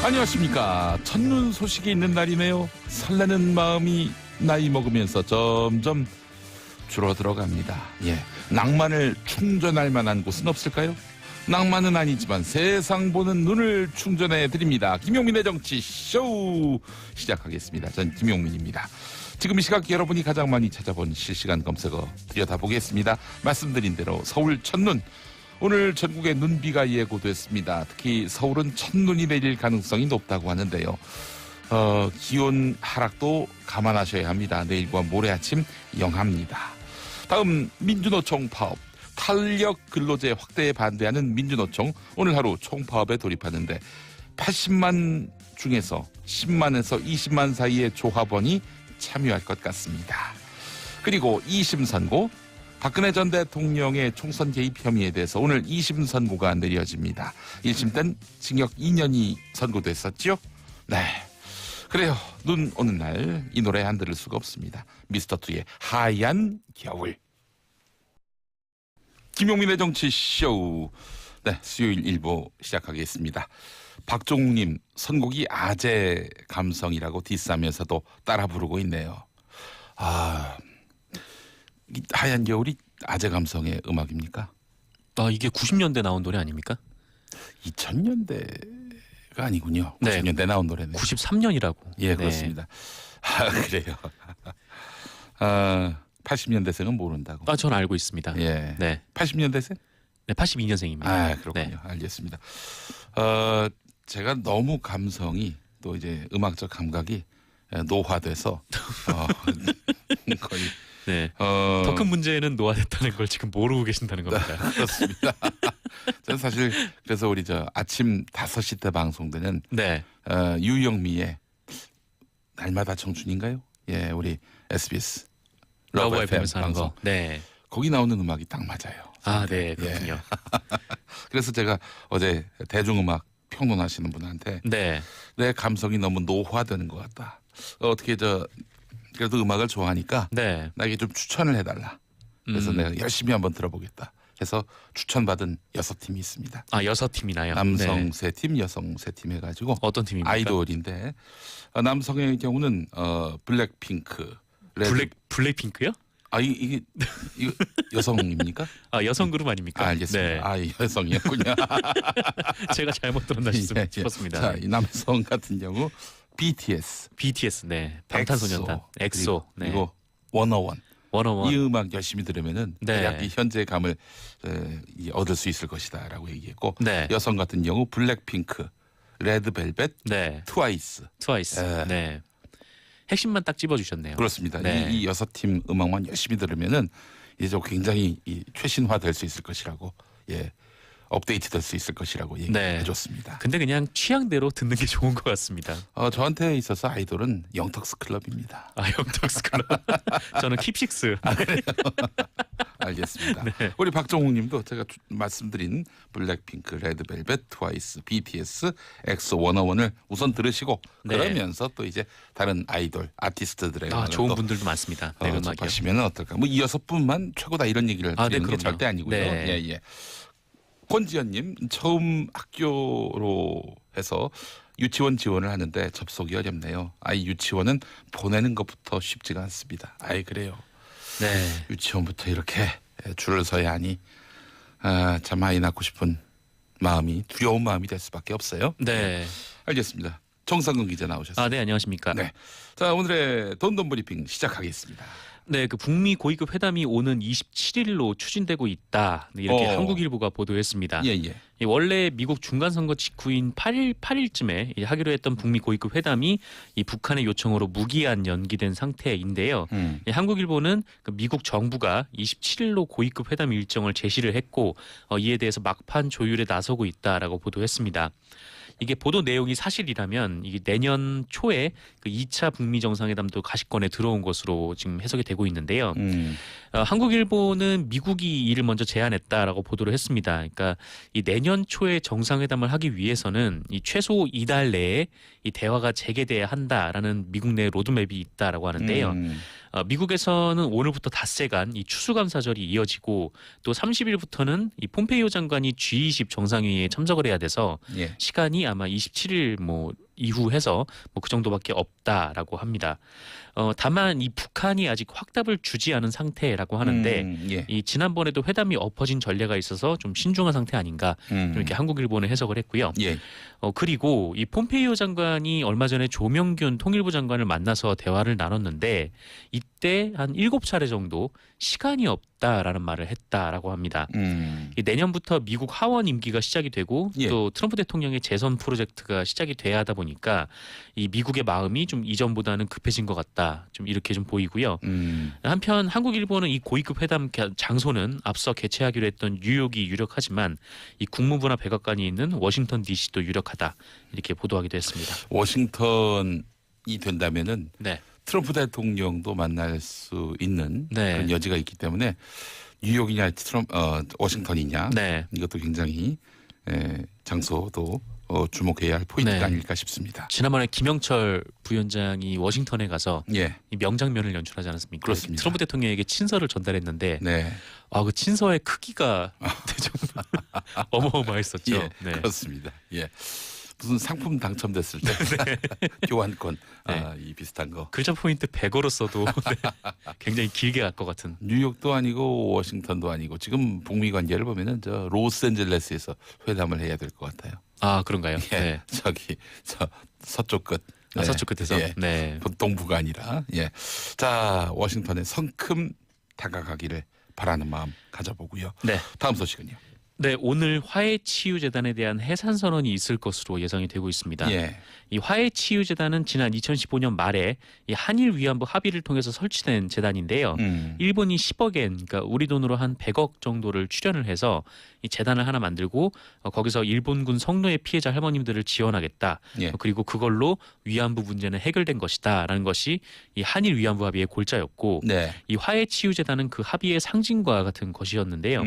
안녕하십니까. 첫눈 소식이 있는 날이네요. 설레는 마음이 나이 먹으면서 점점 줄어들어갑니다. 예, 낭만을 충전할 만한 곳은 없을까요? 낭만은 아니지만 세상 보는 눈을 충전해 드립니다. 김용민의 정치 쇼 시작하겠습니다. 전 김용민입니다. 지금 이 시각 여러분이 가장 많이 찾아본 실시간 검색어 들여다보겠습니다. 말씀드린 대로 서울 첫눈. 오늘 전국에 눈비가 예고됐습니다. 특히 서울은 첫눈이 내릴 가능성이 높다고 하는데요. 기온 하락도 감안하셔야 합니다. 내일과 모레 아침 영하입니다. 다음 민주노총 파업. 탄력 근로제 확대에 반대하는 민주노총 오늘 하루 총파업에 돌입하는데 80만 중에서 10만에서 20만 사이의 조합원이 참여할 것 같습니다. 그리고 2심 선고. 박근혜 전 대통령의 총선 개입 혐의에 대해서 오늘 2심 선고가 내려집니다. 1심 땐 징역 2년이 선고됐었죠? 네. 그래요. 눈 오는 날 이 노래 안 들을 수가 없습니다. 미스터2의 하얀 겨울. 김용민의 정치쇼. 네, 수요일 1부 시작하겠습니다. 박종욱님, 선곡이 아재 감성이라고 디스하면서도 따라 부르고 있네요. 하얀 겨울이 아재 감성의 음악입니까? 이게 90년대 나온 노래 아닙니까? 2000년대가 아니군요. 90년대 나온 노래네요. 93년이라고. 예, 그렇습니다. 그래요. 80년대생은 모른다고. 전 알고 있습니다. 예. 네. 80년대생? 네, 82년생입니다. 그렇군요. 네. 알겠습니다. 제가 너무 감성이 또 이제 음악적 감각이 노화돼서 거의 네. 더 큰 문제는 노화됐다는 걸 지금 모르고 계신다는 겁니다. 그렇습니다. 저는 사실 그래서 우리 아침 5시 때 방송되는 네. 유영미의 날마다 청춘인가요? 예, 우리 SBS 러브 FM에서 하는 방송. 거. 네. 거기 나오는 음악이 딱 맞아요. 네, 그렇군요. 예. 그래서 제가 어제 대중음악 평론하시는 분한테 네. 내 감성이 너무 노화되는 것 같다. 어떻게 그래도 음악을 좋아하니까 네. 나에게 좀 추천을 해달라. 그래서 내가 열심히 한번 들어보겠다. 해서 추천받은 6팀이 있습니다. 6팀이나요? 남성 네. 3팀, 여성 3팀 해가지고 어떤 팀입니까? 아이돌인데 남성의 경우는 블랙핑크, 레드. 블랙핑크요? 이게 여성입니까? 여성 그룹 아닙니까? 알겠습니다. 네. 여성이었군요. 제가 잘못 들었나 싶었습니다. 자, 이 남성 같은 경우 BTS, 네. 방탄소년단, 엑소, 그리고 101. 101. 이 음악 열심히 들으면은 네. 대략 이 현재의 감을 얻을 수 있을 것이다라고 얘기했고, 네. 여성 같은 경우 블랙핑크, 레드벨벳, 네. 트와이스. 네. 핵심만 딱 집어주셨네요. 그렇습니다. 네. 이 6팀 음악만 열심히 들으면은 이제 굉장히 최신화 될 수 있을 것이라고, 업데이트 될 수 있을 것이라고 얘기해줬습니다. 근데 그냥 취향대로 듣는 게 좋은 것 같습니다. 저한테 있어서 아이돌은 영턱스 클럽입니다. 영턱스 클럽. 저는 킵식스. 그래요? 알겠습니다. 네. 우리 박정욱님도 제가 말씀드린 블랙핑크, 레드벨벳, 트와이스, BTS, 엑소 101을 우선 들으시고 그러면서 또 이제 다른 아이돌, 아티스트들의 좋은 분들도 많습니다. 네, 접하시면 어떨까? 이 6분만 최고다 이런 얘기를 드리는 게 절대 아니고요. 네. 예. 권지연님, 처음 학교로 해서 유치원 지원을 하는데 접속이 어렵네요. 아이 유치원은 보내는 것부터 쉽지가 않습니다. 그래요. 네. 유치원부터 이렇게 줄을 서야 하니 참 아이 낳고 싶은 마음이 두려운 마음이 될 수밖에 없어요. 네. 알겠습니다. 정상근 기자 나오셨습니다. 네, 안녕하십니까. 네. 자, 오늘의 돈돈 브리핑 시작하겠습니다. 네, 북미 고위급 회담이 오는 27일로 추진되고 있다. 이렇게 한국일보가 보도했습니다. 예. 원래 미국 중간선거 직후인 8일쯤에 하기로 했던 북미 고위급 회담이 이 북한의 요청으로 무기한 연기된 상태인데요. 한국일보는 미국 정부가 27일로 고위급 회담 일정을 제시를 했고 이에 대해서 막판 조율에 나서고 있다라고 보도했습니다. 이게 보도 내용이 사실이라면 이게 내년 초에 그 2차 북미 정상회담도 가시권에 들어온 것으로 지금 해석이 되고 있는데요. 한국일보는 미국이 이를 먼저 제안했다라고 보도를 했습니다. 그러니까 이 내년 초에 정상회담을 하기 위해서는 이 최소 이달 내에 이 대화가 재개돼야 한다라는 미국 내 로드맵이 있다라고 하는데요. 미국에서는 오늘부터 닷새간 이 추수감사절이 이어지고 또 30일부터는 이 폼페이오 장관이 G20 정상회의에 참석을 해야 돼서 예. 시간이 아마 27일 이후 해서 그 정도밖에 없다라고 합니다. 다만 이 북한이 아직 확답을 주지 않은 상태라고 하는데 예. 이 지난번에도 회담이 엎어진 전례가 있어서 좀 신중한 상태 아닌가 좀 이렇게 한국 일본은 해석을 했고요. 예. 그리고 이 폼페이오 장관이 얼마 전에 조명균 통일부 장관을 만나서 대화를 나눴는데 이때 한 7차례 정도 시간이 없다라는 말을 했다라고 합니다. 이 내년부터 미국 하원 임기가 시작이 되고 예. 또 트럼프 대통령의 재선 프로젝트가 시작이 돼야 하다 보니까 이 미국의 마음이 좀 이전보다는 급해진 것 같다. 좀 이렇게 좀 보이고요. 한편 한국 일본은 이 고위급 회담 장소는 앞서 개최하기로 했던 뉴욕이 유력하지만 이 국무부나 백악관이 있는 워싱턴 DC도 유력하다. 이렇게 보도하기도 했습니다. 워싱턴이 된다면은 네. 트럼프 대통령도 만날 수 있는 네. 그런 여지가 있기 때문에 뉴욕이냐 워싱턴이냐 네. 이것도 굉장히 장소도 주목해야 할 포인트가 네. 아닐까 싶습니다. 지난번에 김영철 부위원장이 워싱턴에 가서 예, 이 명장면을 연출하지 않았습니까? 그렇습니다. 트럼프 대통령에게 친서를 전달했는데 네, 그 친서의 크기가 정말 어마어마했었죠. 예, 네. 그렇습니다. 예, 무슨 상품 당첨됐을 때 교환권 이 비슷한 거. 글자 포인트 100어로 써도 굉장히 길게 갈 것 같은. 뉴욕도 아니고 워싱턴도 아니고 지금 북미 관계를 보면은 저 로스앤젤레스에서 회담을 해야 될 것 같아요. 아 그런가요? 예, 네. 저기 서쪽 끝. 서쪽 끝에서. 예. 네. 동부가 아니라 예. 자 워싱턴에 성큼 다가가기를 바라는 마음 가져보고요. 네. 다음 소식은요. 네, 오늘 화해치유재단에 대한 해산 선언이 있을 것으로 예상이 되고 있습니다. 예. 이 화해치유재단은 지난 2015년 말에 이 한일 위안부 합의를 통해서 설치된 재단인데요. 일본이 10억엔, 그러니까 우리 돈으로 한 100억 정도를 출연을 해서 이 재단을 하나 만들고 거기서 일본군 성노예 피해자 할머님들을 지원하겠다. 예. 그리고 그걸로 위안부 문제는 해결된 것이다라는 것이 이 한일 위안부 합의의 골자였고 네. 이 화해치유재단은 그 합의의 상징과 같은 것이었는데요.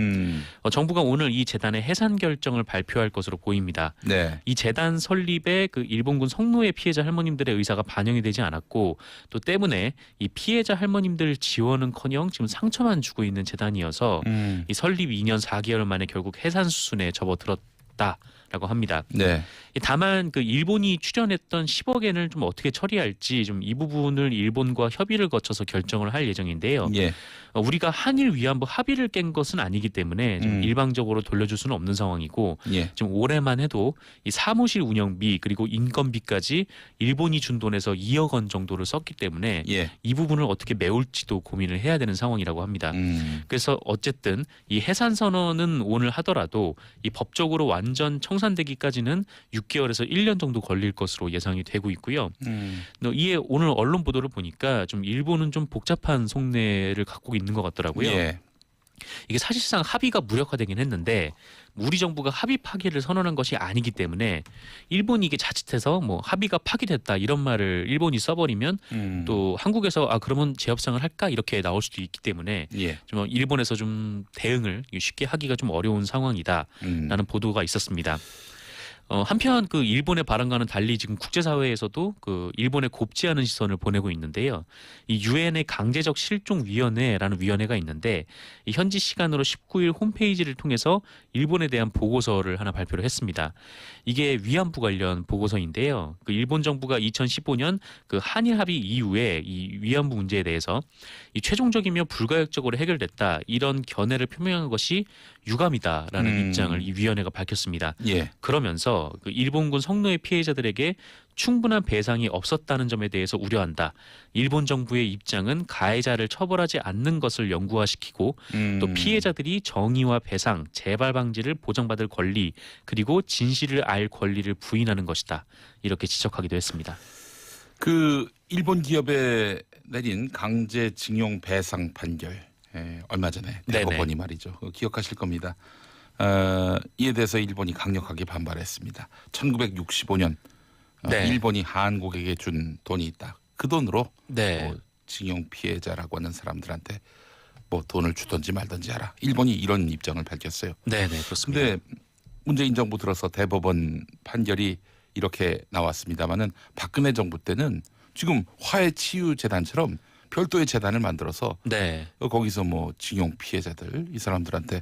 정부가 오늘 이 재단의 해산 결정을 발표할 것으로 보입니다. 네. 이 재단 설립에 그 일본군 성노예 피해자 할머님들의 의사가 반영이 되지 않았고 또 때문에 이 피해자 할머님들 지원은커녕 지금 상처만 주고 있는 재단이어서 이 설립 2년 4개월 만에 결국 해산 수순에 접어들었다라고 합니다. 네. 다만 그 일본이 출연했던 10억엔을 좀 어떻게 처리할지 좀 이 부분을 일본과 협의를 거쳐서 결정을 할 예정인데요. 예. 우리가 한일 위안부 합의를 깬 것은 아니기 때문에 좀 일방적으로 돌려줄 수는 없는 상황이고 예. 지금 올해만 해도 이 사무실 운영비 그리고 인건비까지 일본이 준 돈에서 2억 원 정도를 썼기 때문에 예. 이 부분을 어떻게 메울지도 고민을 해야 되는 상황이라고 합니다. 그래서 어쨌든 이 해산 선언은 오늘 하더라도 이 법적으로 완전 청산되기까지는 6개월에서 1년 정도 걸릴 것으로 예상이 되고 있고요. 이에 오늘 언론 보도를 보니까 좀 일본은 좀 복잡한 속내를 갖고 있는 것 같더라고요. 예. 이게 사실상 합의가 무력화되긴 했는데 우리 정부가 합의 파기를 선언한 것이 아니기 때문에 일본이 이게 자칫해서 합의가 파기됐다 이런 말을 일본이 써버리면 또 한국에서 그러면 재협상을 할까 이렇게 나올 수도 있기 때문에 예. 좀 일본에서 좀 대응을 쉽게 하기가 좀 어려운 상황이다라는 보도가 있었습니다. 한편 그 일본의 발언과는 달리 지금 국제사회에서도 그 일본에 곱지 않은 시선을 보내고 있는데요. 이 유엔의 강제적 실종위원회라는 위원회가 있는데 이 현지 시간으로 19일 홈페이지를 통해서 일본에 대한 보고서를 하나 발표를 했습니다. 이게 위안부 관련 보고서인데요. 그 일본 정부가 2015년 그 한일 합의 이후에 이 위안부 문제에 대해서 이 최종적이며 불가역적으로 해결됐다 이런 견해를 표명한 것이 유감이다라는 입장을 이 위원회가 밝혔습니다. 예. 그러면서 그 일본군 성노예 피해자들에게 충분한 배상이 없었다는 점에 대해서 우려한다. 일본 정부의 입장은 가해자를 처벌하지 않는 것을 영구화시키고 또 피해자들이 정의와 배상, 재발 방지를 보장받을 권리 그리고 진실을 알 권리를 부인하는 것이다. 이렇게 지적하기도 했습니다. 그 일본 기업에 내린 강제징용 배상 판결 얼마 전에 대법원이 말이죠. 기억하실 겁니다. 이에 대해서 일본이 강력하게 반발했습니다. 1965년 네. 일본이 한국에게 준 돈이 있다. 그 돈으로 네. 징용 피해자라고 하는 사람들한테 돈을 주든지 말든지 하라. 일본이 이런 입장을 밝혔어요. 네, 그렇습니다. 근데 문재인 정부 들어서 대법원 판결이 이렇게 나왔습니다마는 박근혜 정부 때는 지금 화해치유재단처럼 별도의 재단을 만들어서 네. 거기서 뭐 징용 피해자들 이 사람들한테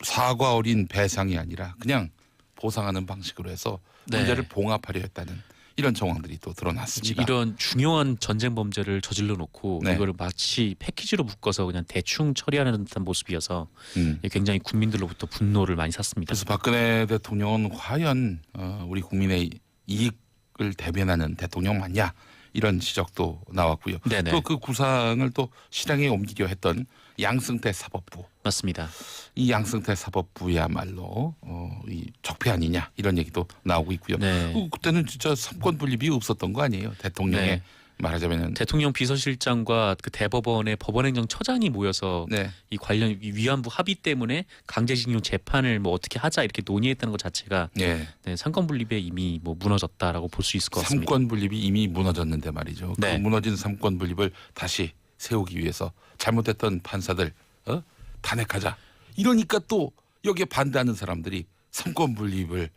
사과 어린 배상이 아니라 그냥 보상하는 방식으로 해서 네. 문제를 봉합하려 했다는 이런 정황들이 또 드러났습니다. 이런 중요한 전쟁 범죄를 저질러 놓고 네. 이거를 마치 패키지로 묶어서 그냥 대충 처리하는 듯한 모습이어서 음. 굉장히 국민들로부터 분노를 많이 샀습니다. 그래서 박근혜 대통령은 과연 우리 국민의 이익을 대변하는 대통령 맞냐 이런 지적도 나왔고요. 네네. 또 그 구상을 또 실행에 옮기려 했던 양승태 사법부. 맞습니다. 이 양승태 사법부야말로 이 적폐 아니냐 이런 얘기도 나오고 있고요. 네. 그때는 진짜 삼권 분립이 없었던 거 아니에요. 대통령의 네. 말하자면은 대통령 비서실장과 그 대법원의 법원행정처장이 모여서 네. 이 관련 위안부 합의 때문에 강제징용 재판을 뭐 어떻게 하자 이렇게 논의했다는 것 자체가 예. 네, 상권 분립에 이미 뭐 무너졌다라고 볼 수 있을 것 같습니다. 삼권 분립이 이미 무너졌는데 말이죠. 네. 그 무너진 삼권 분립을 다시 세우기 위해서 잘못했던 판사들 탄핵하자. 이러니까 또 여기에 반대하는 사람들이 삼권 분립을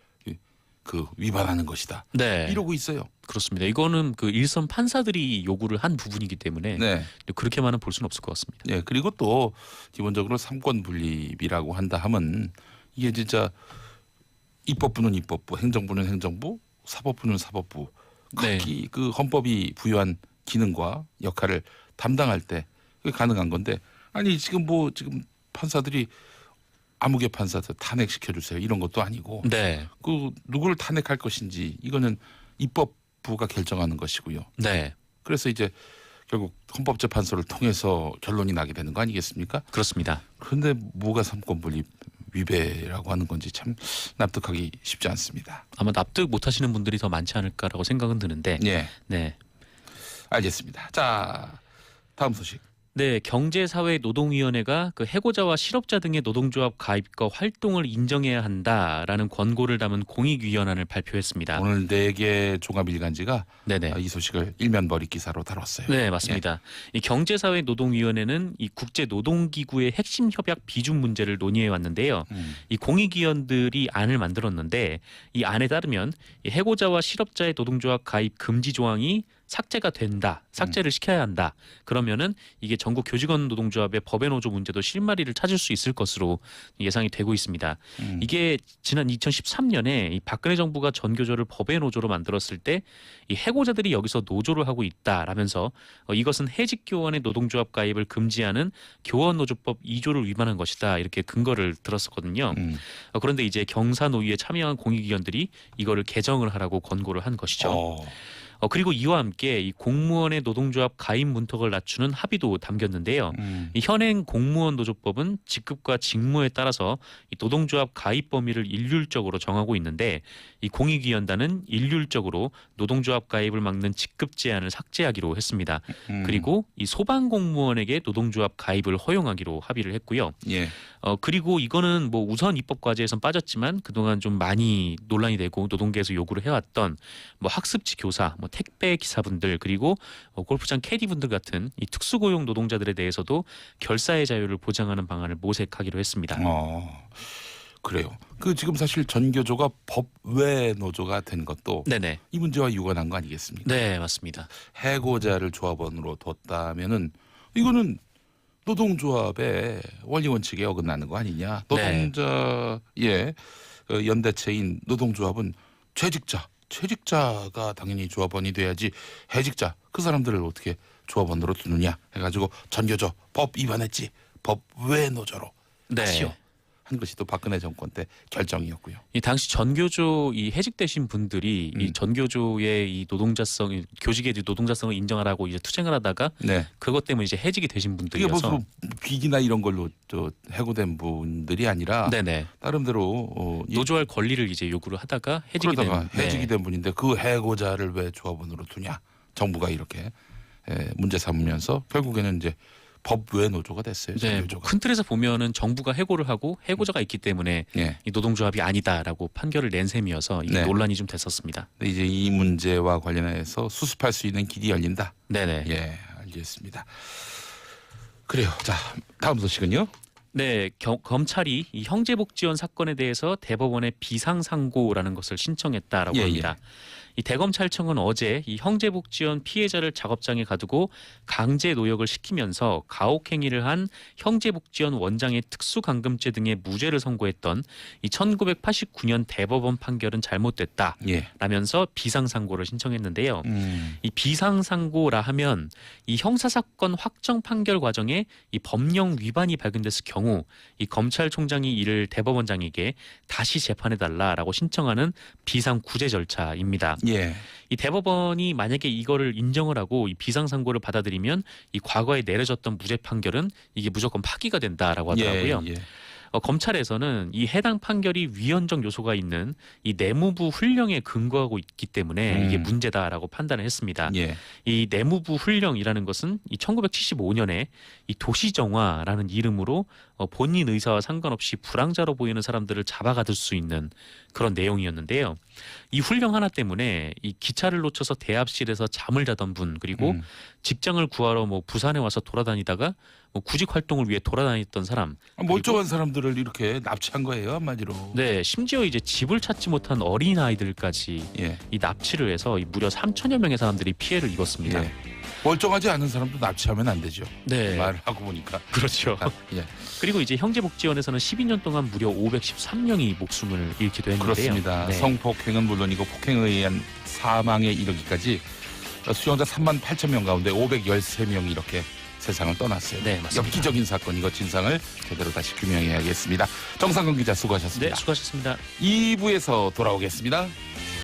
그 위반하는 것이다. 네. 이러고 있어요. 그렇습니다. 이거는 그 일선 판사들이 요구를 한 부분이기 때문에 네. 그렇게만은 볼 수는 없을 것 같습니다. 네. 그리고 또 기본적으로 삼권 분립이라고 한다 하면 이게 진짜 입법부는 입법부, 행정부는 행정부, 사법부는 사법부 각기 그 헌법이 부여한 기능과 역할을 담당할 때 그게 가능한 건데 아니 지금 판사들이 아무개 판사들 탄핵시켜 주세요 이런 것도 아니고 네. 그 누구를 탄핵할 것인지 이거는 입법부가 결정하는 것이고요. 네. 그래서 이제 결국 헌법재판소를 통해서 결론이 나게 되는 거 아니겠습니까? 그렇습니다. 그런데 뭐가 삼권 분립 위배라고 하는 건지 참 납득하기 쉽지 않습니다. 아마 납득 못 하시는 분들이 더 많지 않을까라고 생각은 드는데. 예, 네. 알겠습니다. 자, 다음 소식. 네, 경제사회노동위원회가 그 해고자와 실업자 등의 노동조합 가입과 활동을 인정해야 한다라는 권고를 담은 공익위원안을 발표했습니다. 오늘 4개 종합일간지가 네네. 이 소식을 일면 머리 기사로 다뤘어요. 네, 맞습니다. 이 경제사회노동위원회는 이 국제노동기구의 핵심 협약 비준 문제를 논의해 왔는데요. 이 공익위원들이 안을 만들었는데 이 안에 따르면 이 해고자와 실업자의 노동조합 가입 금지 조항이 삭제가 된다. 삭제를 시켜야 한다. 그러면은 이게 전국 교직원 노동조합의 법의 노조 문제도 실마리를 찾을 수 있을 것으로 예상이 되고 있습니다. 이게 지난 2013년에 이 박근혜 정부가 전교조를 법의 노조로 만들었을 때 이 해고자들이 여기서 노조를 하고 있다라면서 이것은 해직 교원의 노동조합 가입을 금지하는 교원노조법 2조를 위반한 것이다. 이렇게 근거를 들었었거든요. 그런데 이제 경사노위에 참여한 공익위원들이 이거를 개정을 하라고 권고를 한 것이죠. 그리고 이와 함께 이 공무원의 노동조합 가입 문턱을 낮추는 합의도 담겼는데요. 이 현행 공무원 노조법은 직급과 직무에 따라서 이 노동조합 가입 범위를 일률적으로 정하고 있는데 이 공익위원단은 일률적으로 노동조합 가입을 막는 직급 제한을 삭제하기로 했습니다. 그리고 이 소방공무원에게 노동조합 가입을 허용하기로 합의를 했고요. 예. 그리고 이거는 뭐 우선 입법 과제에선 빠졌지만 그동안 좀 많이 논란이 되고 노동계에서 요구를 해왔던 뭐 학습지 교사, 뭐 택배 기사분들 그리고 골프장 캐디분들 같은 이 특수고용 노동자들에 대해서도 결사의 자유를 보장하는 방안을 모색하기로 했습니다. 그래요. 그 지금 사실 전교조가 법외 노조가 된 것도 네네. 이 문제와 유관한 거 아니겠습니까? 네, 맞습니다. 해고자를 조합원으로 뒀다면은 이거는 노동조합의 원리 원칙에 어긋나는 거 아니냐? 노동자의 연대체인 노동조합은 퇴직자가 당연히 조합원이 돼야지 해직자 그 사람들을 어떻게 조합원으로 두느냐 해가지고 전교조 법 위반했지 법 외 노조로 다시요 한 것이 또 박근혜 정권 때 결정이었고요. 이 당시 전교조 이 해직되신 분들이 이 전교조의 이 노동자성 교직의 노동자성을 인정하라고 이제 투쟁을 하다가 네. 그것 때문에 이제 해직이 되신 그게 분들이어서 무슨 비기나 이런 걸로 해고된 분들이 아니라 네네. 나름대로 노조할 권리를 이제 요구를 하다가 해직이 그러다가 된 해직이 된 분인데 그 해고자를 왜 조합원으로 두냐? 정부가 이렇게 문제 삼으면서 결국에는 이제 법 외 노조가 됐어요. 네, 전교조가. 큰 틀에서 보면은 정부가 해고를 하고 해고자가 있기 때문에 예. 이 노동조합이 아니다라고 판결을 낸 셈이어서 이 네. 논란이 좀 됐었습니다. 근데 이제 이 문제와 관련해서 수습할 수 있는 길이 열린다. 네네. 예, 알겠습니다. 그래요. 자, 다음 소식은요. 네, 검찰이 이 형제복 지원 사건에 대해서 대법원에 비상상고라는 것을 신청했다라고 예, 합니다. 이 대검찰청은 어제 이 형제복지원 피해자를 작업장에 가두고 강제 노역을 시키면서 가혹행위를 한 형제복지원 원장의 특수감금죄 등의 무죄를 선고했던 이 1989년 대법원 판결은 잘못됐다. 예. 라면서 비상상고를 신청했는데요. 이 비상상고라 하면 이 형사사건 확정 판결 과정에 이 법령 위반이 발견됐을 경우 이 검찰총장이 이를 대법원장에게 다시 재판해달라라고 신청하는 비상구제 절차입니다. 예. 이 대법원이 만약에 이거를 인정을 하고 이 비상상고를 받아들이면 이 과거에 내려졌던 무죄 판결은 이게 무조건 파기가 된다라고 하더라고요. 예. 예. 검찰에서는 이 해당 판결이 위헌적 요소가 있는 이 내무부 훈령에 근거하고 있기 때문에 이게 문제다라고 판단을 했습니다. 예. 이 내무부 훈령이라는 것은 이 1975년에 이 도시정화라는 이름으로 본인 의사와 상관없이 불황자로 보이는 사람들을 잡아가둘 수 있는 그런 내용이었는데요. 이 훈령 하나 때문에 이 기차를 놓쳐서 대합실에서 잠을 자던 분 그리고 직장을 구하러 뭐 부산에 와서 돌아다니다가 뭐 구직 활동을 위해 돌아다녔던 사람 멀쩡한 사람들을 이렇게 납치한 거예요, 한마디로. 네, 심지어 이제 집을 찾지 못한 어린 아이들까지 예. 이 납치를 해서 이 무려 3천여 명의 사람들이 피해를 입었습니다. 예. 멀쩡하지 않은 사람도 납치하면 안 되죠. 네, 말을 하고 보니까. 그렇죠. 예. 그리고 이제 형제복지원에서는 12년 동안 무려 513명이 목숨을 잃기도 했는데요. 그렇습니다. 네. 성폭행은 물론이고 폭행에 의한 사망에 이르기까지 수용자 3만 8천 명 가운데 513명이 이렇게 세상을 떠났어요. 네, 맞습니다. 엽기적인 사건, 이거 진상을 제대로 다시 규명해야겠습니다. 정상근 기자 수고하셨습니다. 네, 수고하셨습니다. 2부에서 돌아오겠습니다.